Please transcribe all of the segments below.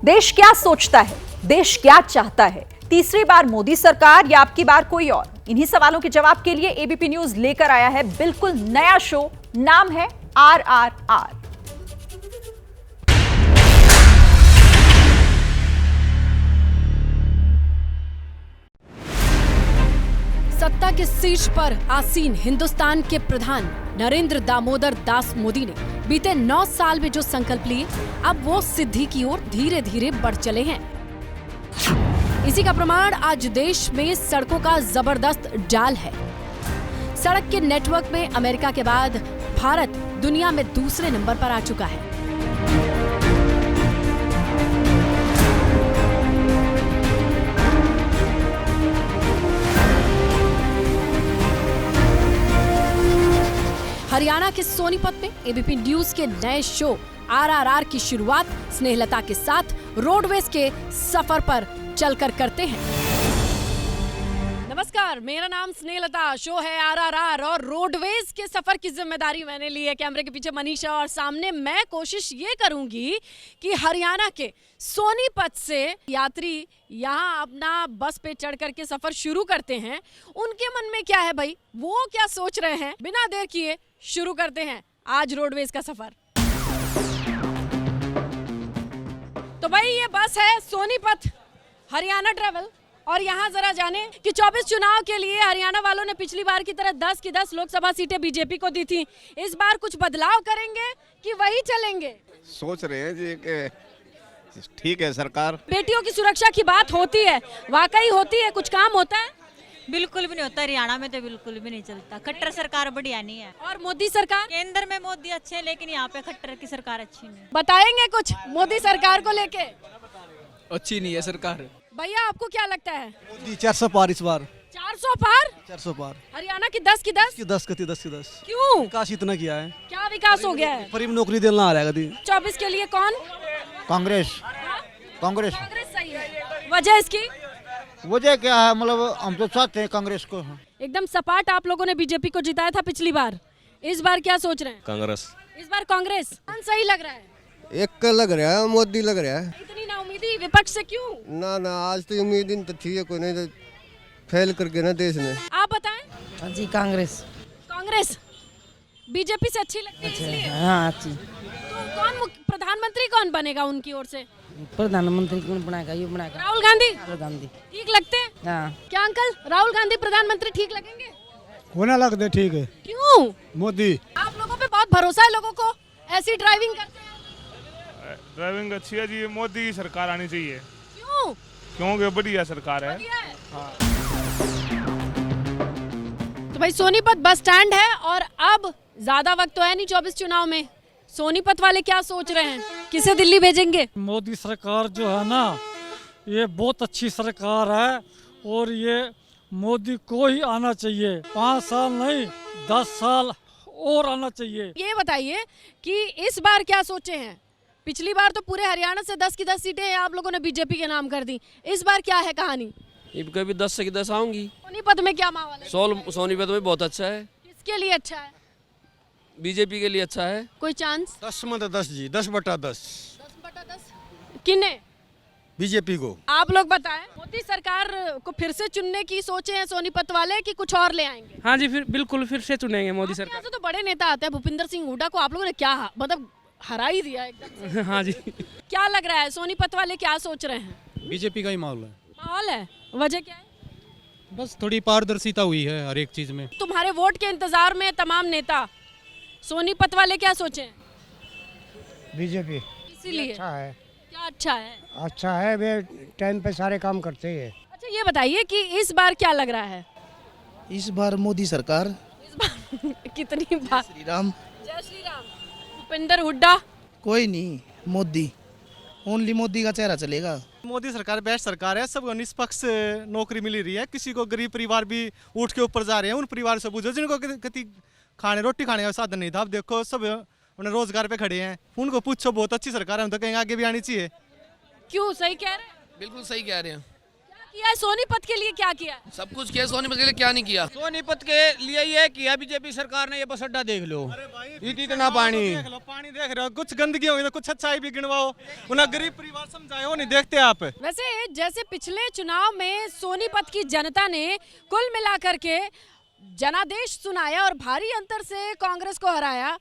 देश क्या सोचता है, देश क्या चाहता है, तीसरी बार मोदी सरकार या आपकी बार कोई और? इन्हीं सवालों के जवाब के लिए एबीपी न्यूज लेकर आया है बिल्कुल नया शो। नाम है RRR। सत्ता के शीर्ष पर आसीन हिंदुस्तान के प्रधान नरेंद्र दामोदर दास मोदी ने बीते 9 साल में जो संकल्प लिए, अब वो सिद्धि की ओर धीरे धीरे बढ़ चले हैं। इसी का प्रमाण आज देश में सड़कों का जबरदस्त जाल है। सड़क के नेटवर्क में अमेरिका के बाद भारत दुनिया में दूसरे नंबर पर आ चुका है। हरियाणा के सोनीपत में एबीपी न्यूज के नए शो RRR की शुरुआत स्नेहलता के साथ रोडवेज के सफर पर चलकर करते हैं। नमस्कार, मेरा नाम स्नेहलता, शो है RRR और रोडवेज के सफर की जिम्मेदारी मैंने ली है। कैमरे के पीछे मनीषा और सामने मैं कोशिश ये करूंगी कि हरियाणा के सोनीपत से यात्री यहाँ अपना बस पे चढ़ करके सफर शुरू करते हैं। उनके मन में क्या है भाई, वो क्या सोच रहे हैं, बिना देर किए शुरू करते हैं आज रोडवेज का सफर। तो भाई ये बस है सोनीपत हरियाणा ट्रेवल और यहाँ जरा जाने कि 24 चुनाव के लिए हरियाणा वालों ने पिछली बार की तरह 10 की 10 लोकसभा सीटें बीजेपी को दी थी। इस बार कुछ बदलाव करेंगे कि वही चलेंगे? सोच रहे हैं जी कि ठीक है सरकार। बेटियों की सुरक्षा की बात होती है, वाकई होती है, कुछ काम होता है? बिल्कुल भी नहीं होता। हरियाणा में तो बिल्कुल भी नहीं चलता। खट्टर सरकार बढ़िया नहीं है। और मोदी सरकार? केंद्र में मोदी अच्छे हैं, लेकिन यहाँ पे खट्टर की सरकार अच्छी नहीं। बताएंगे कुछ मोदी सरकार को लेके? अच्छी नहीं है सरकार। भैया आपको क्या लगता है? मोदी 400 पार इस बार। 400 पार? 400 पार। हरियाणा की 10 की 10? 10 की 10 की 10। क्यों? विकास इतना किया है। क्या विकास हो गया है? फ्री में नौकरी देना आ रहा है। 24 के लिए कौन? कांग्रेस। कांग्रेस सही है। वजह इसकी? वजह क्या है, मतलब हम तो चाहते हैं कांग्रेस को। एकदम सपाट आप लोगों ने बीजेपी को जिताया था पिछली बार, इस बार क्या सोच रहे हैं? कांग्रेस। इस बार कांग्रेस। कौन सही लग रहा है? एक लग रहा है, मोदी लग रहा है। इतनी ना उम्मीदी विपक्ष से क्यों? ना आज तो उम्मीद ही तो थी कोई, नहीं तो फेल करके ना देश ने। आप बताएं। जी कांग्रेस। कांग्रेस बीजेपी से अच्छी लगती है इसलिए? हाँ अच्छी। तो कौन प्रधानमंत्री कौन बनेगा उनकी ओर से? प्रधानमंत्री कौन बनाएगा? ये बनाएगा राहुल गांधी। राहुल गांधी ठीक लगते हैं? हाँ। क्या अंकल राहुल गांधी प्रधानमंत्री ठीक लगेंगे? होना लगता है ठीक है। क्यों? मोदी। आप लोगों पे बहुत भरोसा है लोगों को, ऐसी ड्राइविंग करते हैं? ड्राइविंग अच्छी है जी, मोदी की सरकार आनी चाहिए। क्यों? क्योंकि बढ़िया सरकार है। हाँ। तो भाई सोनीपत बस स्टैंड है और अब ज्यादा वक्त तो है नहीं 24 चुनाव में। सोनीपत वाले क्या सोच रहे हैं, किसे दिल्ली भेजेंगे? मोदी सरकार जो है ना, ये बहुत अच्छी सरकार है और ये मोदी को ही आना चाहिए। 5 साल नहीं 10 साल और आना चाहिए। ये बताइए कि इस बार क्या सोचे हैं? पिछली बार तो पूरे हरियाणा से 10 की 10 सीटें आप लोगों ने बीजेपी के नाम कर दी। इस बार क्या है कहानी? कभी 10 से 10 आऊंगी। सोनीपत में क्या माहौल है? सोनीपत में बहुत अच्छा है। किसके लिए अच्छा है? बीजेपी के लिए अच्छा है। कोई चांस? 10 में 10 जी, 10/10। 10/10 किन्ने? बीजेपी को। आप लोग बताएं, मोदी सरकार को फिर से चुनने की सोचे हैं सोनीपत वाले कि कुछ और ले आएंगे? हाँ जी, फिर बिल्कुल फिर से चुनेंगे मोदी सरकार। यहाँ से तो बड़े नेता आते हैं, भूपिंदर सिंह हुड्डा को आप लोगों ने क्या मतलब हरा ही दिया एकदम से। हाँ जी। क्या लग रहा है सोनीपत वाले क्या सोच रहे हैं? बीजेपी का ही माहौल है। माहौल है, वजह क्या है? बस थोड़ी पारदर्शिता हुई है हर एक चीज में। तुम्हारे वोट के इंतजार में तमाम नेता, सोनीपत वाले क्या सोचे? बीजेपी इसीलिए अच्छा है। क्या अच्छा है? अच्छा है, वे टाइम पे सारे काम करते हैं। अच्छा ये बताइए कि इस बार क्या लग रहा है? इस बार मोदी सरकार। इस बार कितनी बार? श्री राम। जय श्री राम। भूपिंदर हुड्डा? कोई नहीं, मोदी, ओनली मोदी का चेहरा चलेगा। मोदी सरकार बेस्ट सरकार है। सबको निष्पक्ष नौकरी मिल रही है। किसी को गरीब परिवार भी ऊँट के ऊपर जा रहे हैं, उन परिवार से पूछो जिनको कति रोटी खाने का साधन नहीं था। अब देखो सब अपने रोजगार पे खड़े हैं, उनको पूछो। बहुत अच्छी सरकार है, हम तो कहेंगे आगे भी आनी चाहिए। क्यों? सही कह रहे हैं? बिल्कुल सही कह रहे हैं। क्या किया है, सोनीपत के लिए क्या किया है? सब कुछ किया, सोनीपत के लिए क्या नहीं किया। सोनीपत के लिए ये किया बीजेपी सरकार ने, ये बस अड्डा देख लो, इतना पानी पानी देख रहे हो, कुछ गंदगी होगी तो कुछ अच्छाई भी गिनवाओ, उन्हें गरीब परिवार समझाए, वो नहीं देखते आप। वैसे जैसे पिछले चुनाव में सोनीपत की जनता ने कुल मिलाकर के जनादेश सुनाया और भारी अंतर से कांग्रेस को हराया,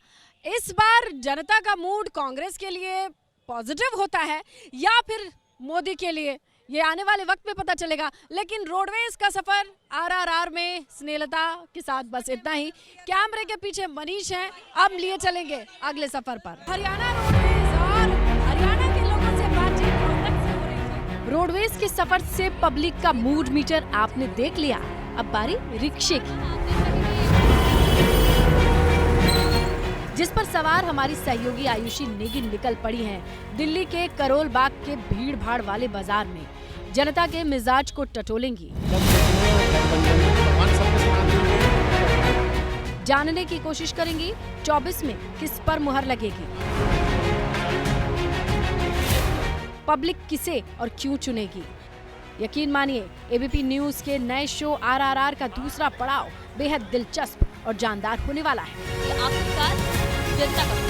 इस बार जनता का मूड कांग्रेस के लिए पॉजिटिव होता है या फिर मोदी के लिए, ये आने वाले वक्त में पता चलेगा। लेकिन रोडवेज का सफर आरआरआर में स्नेहलता के साथ बस इतना ही। कैमरे के पीछे मनीष हैं, अब लिए चलेंगे अगले सफर पर। हरियाणा रोडवेज और हरियाणा के लोगों से बातचीत रोहतक से हो रही थी। रोडवेज के सफर से पब्लिक का मूड मीटर आपने देख लिया, अब बारी रिक्शे की, जिस पर सवार हमारी सहयोगी आयुषी नेगी निकल पड़ी हैं दिल्ली के करोल बाग के भीड़ भाड़ वाले बाजार में। जनता के मिजाज को टटोलेंगी, जानने की कोशिश करेंगी 24 में किस पर मुहर लगेगी, पब्लिक किसे और क्यों चुनेगी। यकीन मानिए, एबीपी न्यूज के नए शो आरआरआर का दूसरा पड़ाव बेहद दिलचस्प और जानदार होने वाला है। ये आखिरकार जनता का।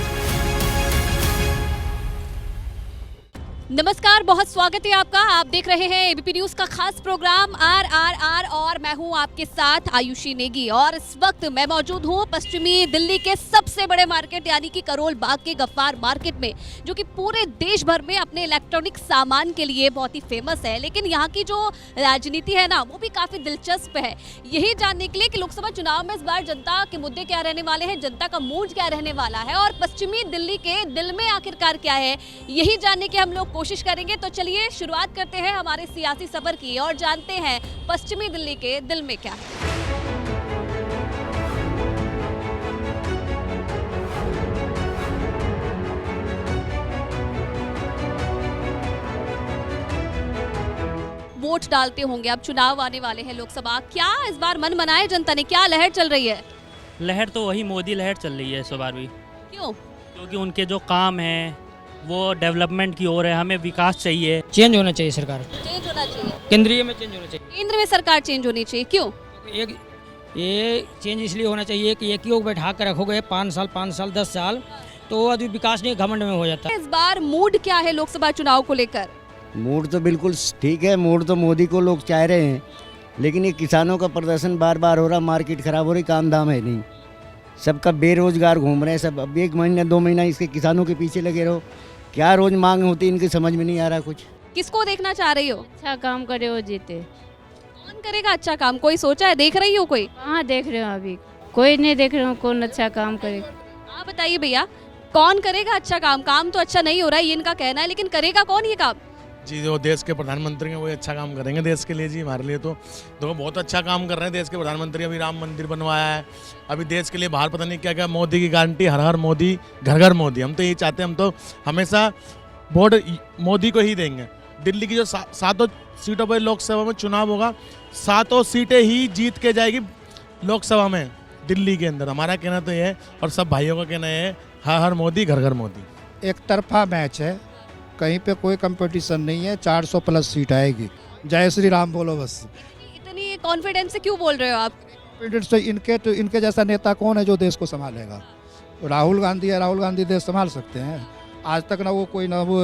नमस्कार, बहुत स्वागत है आपका। आप देख रहे हैं एबीपी न्यूज का खास प्रोग्राम आरआरआर और मैं हूं आपके साथ आयुषी नेगी। और इस वक्त मैं मौजूद हूं पश्चिमी दिल्ली के सबसे बड़े मार्केट यानी कि करोल बाग के गफ्फार मार्केट में, जो कि पूरे देश भर में अपने इलेक्ट्रॉनिक सामान के लिए बहुत ही फेमस है। लेकिन यहाँ की जो राजनीति है ना, वो भी काफी दिलचस्प है। यही जानने के लिए कि लोकसभा चुनाव में इस बार जनता के मुद्दे क्या रहने वाले हैं, जनता का मूड क्या रहने वाला है और पश्चिमी दिल्ली के दिल में आखिरकार क्या है, यही जानने की हम लोग कोशिश करेंगे। तो चलिए शुरुआत करते हैं हमारे सियासी सफर की और जानते हैं पश्चिमी दिल्ली के दिल में क्या है। वोट डालते होंगे, अब चुनाव आने वाले हैं लोकसभा, क्या इस बार मन बनाए जनता ने, क्या लहर चल रही है? लहर तो वही मोदी लहर चल रही है इस बार भी। क्यों? क्योंकि उनके जो काम हैं वो डेवलपमेंट की ओर है, हमें विकास चाहिए। चेंज होना चाहिए, सरकार चेंज होना चाहिए, केंद्रीय में चेंज होना चाहिए। केंद्र में सरकार चेंज होनी चाहिए, क्यों? एक ये चेंज इसलिए होना चाहिए कि एक ही को बैठा कर रखोगे 5 साल 10 साल तो अभी विकास नहीं, घमंड में हो जाता है। इस बार मूड क्या है लोकसभा चुनाव को लेकर? मूड तो बिल्कुल ठीक है, मूड तो मोदी को लोग चाह रहे हैं, लेकिन ये किसानों का प्रदर्शन बार बार हो रहा, मार्केट खराब हो रही, काम धाम है नहीं, सबका बेरोजगार घूम रहे हैं सब। अब 1 महीना 2 महीना इसके किसानों के पीछे लगे रहो, क्या रोज मांग होती है इनकी समझ में नहीं आ रहा कुछ। किसको देखना चाह रही हो? अच्छा काम करे वो जीते। कौन करेगा अच्छा काम, कोई सोचा है, देख रही हो कोई? हाँ देख रहे हो, अभी कोई नहीं देख रहे हो कौन अच्छा काम करे। आप बताइए भैया, कौन करेगा अच्छा काम? काम तो अच्छा नहीं हो रहा है ये इनका कहना है, लेकिन करेगा कौन ये काम? जी, जो देश के प्रधानमंत्री हैं वो अच्छा काम करेंगे देश के लिए। जी हमारे लिए तो देखो बहुत अच्छा काम कर रहे हैं देश के प्रधानमंत्री। अभी राम मंदिर बनवाया है, अभी देश के लिए बाहर पता नहीं क्या क्या, मोदी की गारंटी, हर हर मोदी, घर घर मोदी। हम तो यही चाहते हैं, हम तो हमेशा वोट मोदी को ही देंगे। दिल्ली की जो 7 सीटों पर लोकसभा में चुनाव होगा, 7 सीटें ही जीत के जाएगी लोकसभा में दिल्ली के अंदर। हमारा कहना तो ये है और सब भाइयों का कहना है, हर हर मोदी, घर घर मोदी। एक तरफा मैच है, कहीं पे कोई कंपटीशन नहीं है, 400+ सीट आएगी। जय श्री राम बोलो बस। इतनी कॉन्फिडेंस से क्यों बोल रहे हो आप? तो इनके जैसा नेता कौन है जो देश को संभालेगा? राहुल गांधी है, राहुल गांधी देश संभाल सकते हैं? आज तक ना वो कोई ना वो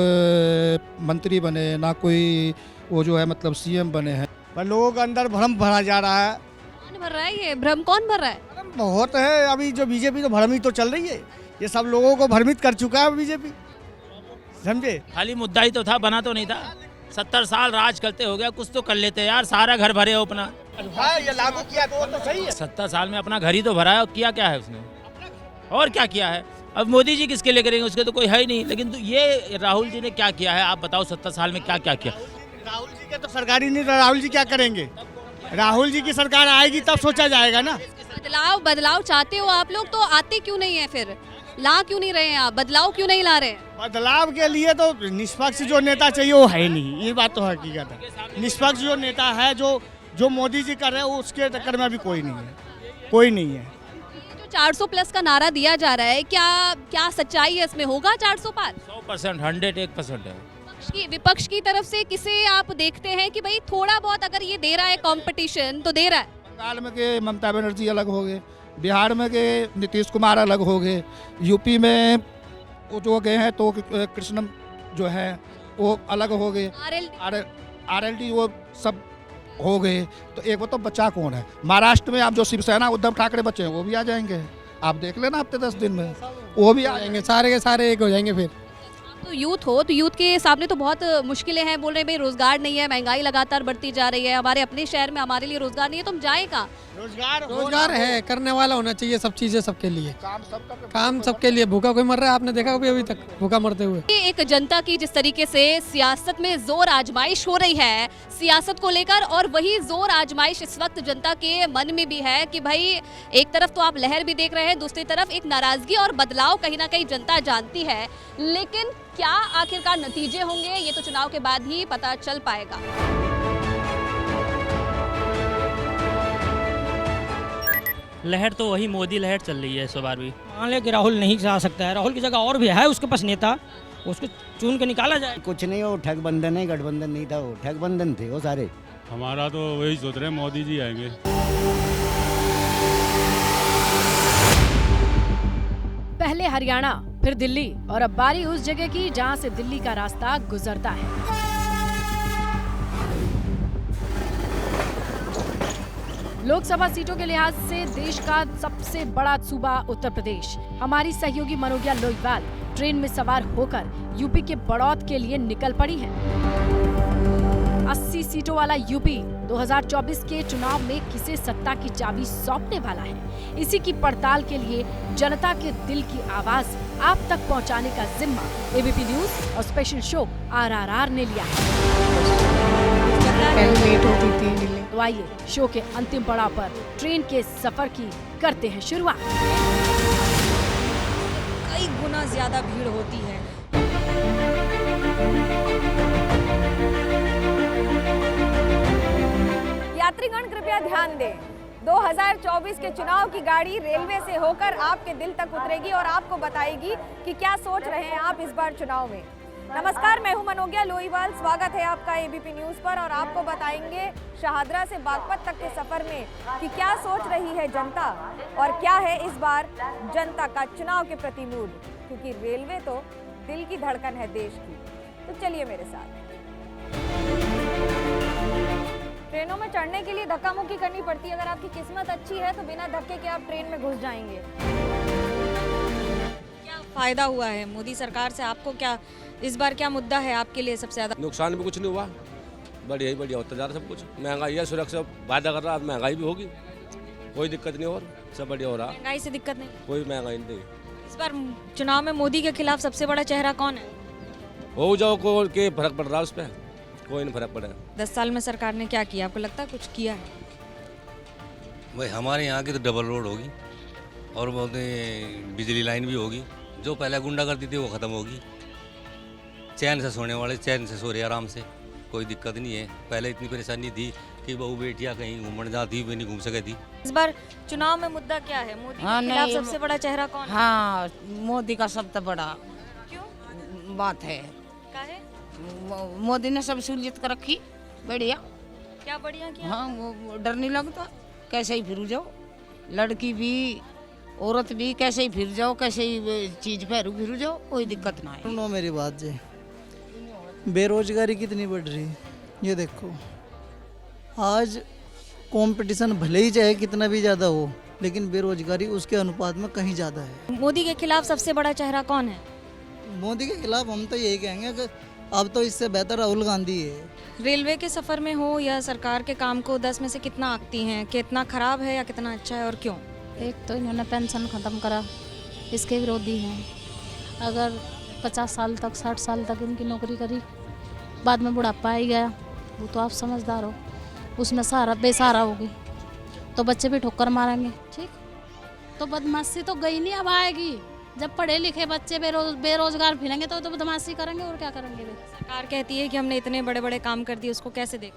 मंत्री बने, ना कोई वो जो है मतलब सीएम बने हैं। पर लोगों के अंदर भ्रम भरा जा रहा है। कौन भर रहा है ये भ्रम? कौन भर रहा है? भ्रम बहुत है, अभी जो बीजेपी तो भ्रमित तो चल रही है, ये सब लोगों को भ्रमित कर चुका है बीजेपी, समझे? खाली मुद्दा ही तो था, बना तो नहीं था। 70 साल राज करते हो गया, कुछ तो कर लेते यार, सारा घर भरे हो अपना। ये लागू किया तो सही है। 70 साल में अपना घर ही तो भरा है, और किया क्या है उसने? और क्या किया है? अब मोदी जी किसके लिए करेंगे, उसके तो कोई है ही नहीं। लेकिन तो ये राहुल जी ने क्या किया है, आप बताओ 70 साल में क्या क्या किया? राहुल जी के तो सरकार ही नहीं, राहुल जी क्या करेंगे? राहुल जी की सरकार आएगी तब सोचा जाएगा ना। बदलाव चाहते हो आप लोग, तो आते क्यों नहीं है फिर? ला क्यों नहीं रहे हैं आप? बदलाव क्यों नहीं ला रहे हैं? बदलाव के लिए तो निष्पक्ष जो नेता चाहिए वो है नहीं, ये बात तो हकीकत है। निष्पक्ष जो नेता है, जो मोदी जी कर रहे हैं, उसके टक्कर में अभी कोई नहीं है, कोई नहीं है। 400+ का नारा दिया जा रहा है, क्या सच्चाई है इसमें? होगा 400 पार? 100%, 101% है। विपक्ष की तरफ से किसे आप देखते हैं कि भाई थोड़ा बहुत अगर ये दे रहा है कंपटीशन तो दे रहा है? बंगाल में के ममता बनर्जी अलग हो गए, बिहार में के नीतीश कुमार अलग हो गए, यूपी में वो जो गए हैं तो कृष्णम जो है वो अलग हो गए, आरएलडी वो सब हो गए, तो एक वो तो बचा कौन है? महाराष्ट्र में आप जो शिवसेना उद्धव ठाकरे बचे हैं वो भी आ जाएंगे, आप देख लेना हफ्ते 10 दिन में वो भी आ जाएंगे, सारे के सारे एक हो जाएंगे। फिर तो यूथ हो तो यूथ के सामने तो बहुत मुश्किलें हैं, बोल रहे हैं भाई रोजगार नहीं है, महंगाई लगातार बढ़ती जा रही है, हमारे अपने शहर में हमारे लिए रोजगार नहीं है, तुम जाए कहाँ? रोजगार है, करने वाला होना चाहिए, सब चीजें सबके लिए, काम सबके लिए। भूखा कोई मर रहा है आपने देखा अभी तक भूखा मरते हुए? एक जनता की जिस तरीके से सियासत में जोर आजमाइश हो रही है सियासत को लेकर, और वही जोर आजमाइश इस वक्त जनता के मन में भी है कि भाई एक तरफ तो आप लहर भी देख रहे हैं, दूसरी तरफ एक नाराजगी और बदलाव कहीं ना कहीं जनता जानती है, लेकिन क्या आखिरकार नतीजे होंगे ये तो चुनाव के बाद ही पता चल पाएगा। लहर तो वही मोदी लहर चल रही है इस बार भी। मान ले कि राहुल नहीं जा सकता है, राहुल की जगह और भी है उसके पास नेता, उसको चुन के निकाला जाए। कुछ नहीं, वो ठगबंधन है, गठबंधन नहीं था, वो ठगबंधन थे वो सारे। हमारा तो वही सोच रहे हैं मोदी जी आएंगे। पहले हरियाणा, फिर दिल्ली, और अब बारी उस जगह की जहां से दिल्ली का रास्ता गुजरता है। लोकसभा सीटों के लिहाज से देश का सबसे बड़ा सूबा उत्तर प्रदेश। हमारी सहयोगी मनोज्ञा लोईवाल ट्रेन में सवार होकर यूपी के बड़ौत के लिए निकल पड़ी हैं। 80 सीटों वाला यूपी 2024 के चुनाव में किसे सत्ता की चाबी सौंपने वाला है, इसी की पड़ताल के लिए जनता के दिल की आवाज आप तक पहुंचाने का जिम्मा एबीपी न्यूज और स्पेशल शो आरआरआर ने लिया है। तो आइए शो के अंतिम पड़ाव पर ट्रेन के सफर की करते हैं शुरुआत। कई गुना ज्यादा भीड़ होती है। यात्रीगण कृपया ध्यान दें, 2024 के चुनाव की गाड़ी रेलवे से होकर आपके दिल तक उतरेगी और आपको बताएगी कि क्या सोच रहे हैं आप इस बार चुनाव में। नमस्कार, मैं हूं मनोज्ञा लोईवाल, स्वागत है आपका एबीपी न्यूज पर, और आपको बताएंगे शाहदरा से बागपत तक के सफर में कि क्या सोच रही है जनता और क्या है इस बार जनता का चुनाव के प्रति मूड, क्योंकि रेलवे तो दिल की धड़कन है देश की। तो चलिए मेरे साथ। ट्रेनों में चढ़ने के लिए धक्का मुक्की करनी पड़ती है, अगर आपकी किस्मत अच्छी है तो बिना धक्के के आप ट्रेन में घुस जाएंगे। क्या फायदा हुआ है मोदी सरकार से? आपको क्या इस बार क्या मुद्दा है आपके लिए सबसे ज्यादा? नुकसान भी कुछ नहीं हुआ, बढ़िया ही बढ़िया होता जा रहा सब कुछ। महंगाई है, सुरक्षा वादा कर रहा, महंगाई भी होगी, कोई दिक्कत नहीं, और सब बढ़िया हो रहा। महंगाई से दिक्कत नहीं, कोई महंगाई नहीं। इस बार चुनाव में मोदी के खिलाफ सबसे बड़ा चेहरा कौन है? हो जाओ को के फर्क पड़ रहा है उस पर, कोई नहीं फर्क पड़ा। 10 साल में सरकार ने क्या किया, आपको लगता है कुछ किया है? भाई हमारे यहाँ की तो डबल रोड होगी और बोलते बिजली लाइन भी होगी, जो पहले गुंडागर्दी थी वो खत्म होगी, चैन से सोने वाले चैन से सो रहे आराम से, कोई दिक्कत नहीं है। पहले इतनी परेशानी थी कि बहू बेटियाँ कहीं घूमने जाती भी नहीं घूम सके थी। इस बार चुनाव में मुद्दा क्या है? मोदी के खिलाफ सबसे बड़ा चेहरा कौन है? हाँ, मोदी का सबसे बड़ा क्यों बात है, मोदी ने सब सहूलियत कर रखी, बढ़िया। क्या बढ़िया किया? हाँ, वो डर नहीं लगता, कैसे ही फिर जाओ, लड़की भी औरत भी कैसे ही फिर जाओ, कैसे ही चीज पहरू फिर जाओ, कोई दिक्कत ना है। नो मेरी बात जी, बेरोजगारी कितनी बढ़ रही है, ये देखो। आज कंपटीशन भले ही चाहे कितना भी ज़्यादा हो, लेकिन बेरोजगारी उसके अनुपात में कहीं ज़्यादा है। मोदी के खिलाफ सबसे बड़ा चेहरा कौन है? मोदी के खिलाफ हम तो यही कहेंगे कि अब तो इससे बेहतर राहुल गांधी है। रेलवे के सफ़र में हो या सरकार के काम को 10 में से कितना आंकती हैं, कितना खराब है या कितना अच्छा है, और क्यों? एक तो इन्होंने पेंशन ख़त्म करा, इसके विरोधी हैं। अगर 50 साल तक 60 साल तक इनकी नौकरी करी, बाद में बुढ़ापा आई गया, वो तो आप समझदार हो, उसमें सहारा बेसहारा होगी तो बच्चे भी ठोकर मारेंगे। ठीक, तो बदमाशी तो गई नहीं, अब आएगी। जब पढ़े लिखे बच्चे बेरोजगार फिरेंगे तो बदमाशी करेंगे, और क्या करेंगे। सरकार कहती है कि हमने इतने बड़े बड़े काम कर दिए, उसको कैसे देख?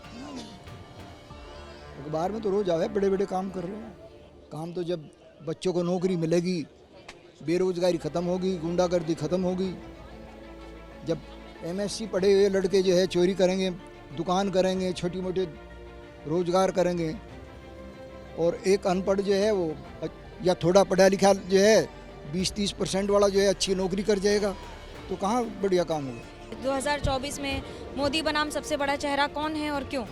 अखबार में तो रोज आवे बड़े बड़े काम कर रहे हैं। काम तो जब बच्चों को नौकरी मिलेगी, बेरोजगारी खत्म होगी, गुंडागर्दी खत्म होगी, जब MSc पढ़े हुए लड़के जो है चोरी करेंगे, दुकान करेंगे, छोटी मोटी रोजगार करेंगे, और एक अनपढ़ जो है वो या थोड़ा पढ़ा लिखा जो है 20-30% वाला जो है अच्छी नौकरी कर जाएगा, तो कहाँ बढ़िया काम होगा। 2024 में मोदी बनाम सबसे बड़ा चेहरा कौन है और क्यों?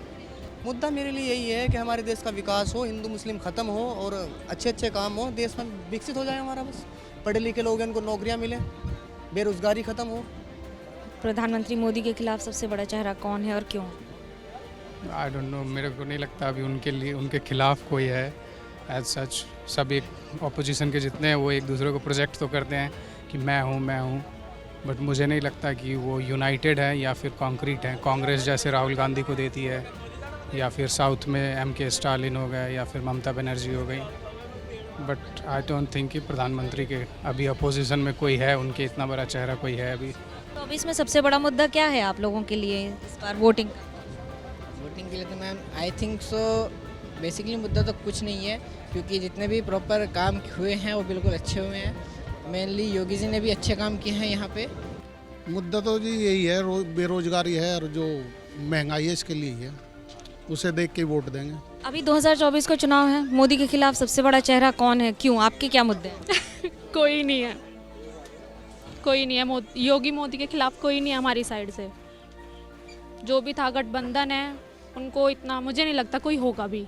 मुद्दा मेरे लिए यही है कि हमारे देश का विकास हो, हिंदू मुस्लिम ख़त्म हो और अच्छे अच्छे काम हो, देश में विकसित हो जाए हमारा। बस पढ़े लिखे लोग हैं, उनको नौकरियां मिलें, बेरोजगारी ख़त्म हो। प्रधानमंत्री मोदी के खिलाफ सबसे बड़ा चेहरा कौन है और क्यों? आई डोंट नो, मेरे को नहीं लगता अभी उनके खिलाफ कोई है एज सच। सब एक ऑपोजिशन के जितने हैं वो एक दूसरे को प्रोजेक्ट तो करते हैं कि मैं हूँ, बट मुझे नहीं लगता कि वो यूनाइटेड है या फिर कॉन्क्रीट है। कांग्रेस जैसे राहुल गांधी को देती है, या फिर साउथ में MK स्टालिन हो गए, या फिर ममता बनर्जी हो गई, बट आई डोंट थिंक कि प्रधानमंत्री के अभी अपोजिशन में कोई है, उनके इतना बड़ा चेहरा कोई है अभी। तो अब इसमें सबसे बड़ा मुद्दा क्या है आप लोगों के लिए इस बार वोटिंग? वोटिंग के लिए तो ma'am I think so basically मुद्दा तो कुछ नहीं है, क्योंकि जितने भी प्रॉपर काम हुए हैं वो बिल्कुल अच्छे हुए हैं। मेनली योगी जी ने भी अच्छे काम किए हैं यहाँ पे। मुद्दा तो जी यही है, बेरोजगारी है और जो महंगाई है इसके लिए है, उसे देख के वोट देंगे। अभी 2024 का चुनाव है, मोदी के खिलाफ सबसे बड़ा चेहरा कौन है, क्यों, आपके क्या मुद्दे हैं? कोई नहीं है, कोई नहीं है। योगी मोदी के खिलाफ कोई नहीं है हमारी साइड से। जो भी था गठबंधन है, उनको इतना मुझे नहीं लगता कोई होगा भी।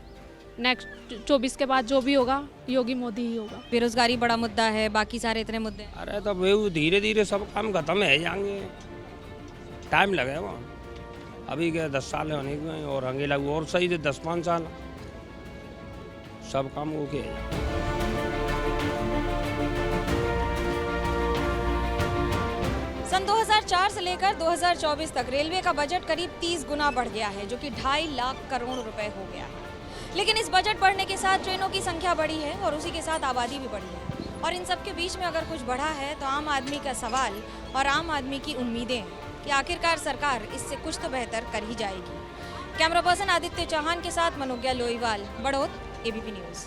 नेक्स्ट 24 के बाद जो भी होगा योगी मोदी ही होगा। बेरोजगारी बड़ा मुद्दा है, बाकी सारे इतने मुद्दे हैं। अरे तो वो धीरे धीरे सब काम खत्म है जाएंगे, टाइम लगेगा। अभी क्या 10 साल होने के और आगे लगू और सही 10-5 साल सब काम ओके है। सन 2004 से लेकर 2024 तक रेलवे का बजट करीब 30 गुना बढ़ गया है, जो कि 2.5 लाख करोड़ रुपए हो गया है। लेकिन इस बजट बढ़ने के साथ ट्रेनों की संख्या बढ़ी है और उसी के साथ आबादी भी बढ़ी है, और इन सब के बीच में अगर कुछ बढ़ा है तो आम आदमी का सवाल और आम आदमी की उम्मीदें हैं कि आखिरकार सरकार इससे कुछ तो बेहतर कर ही जाएगी। कैमरा पर्सन आदित्य चौहान के साथ मनोज्ञा लोईवाल, बड़ौत, ABP न्यूज़।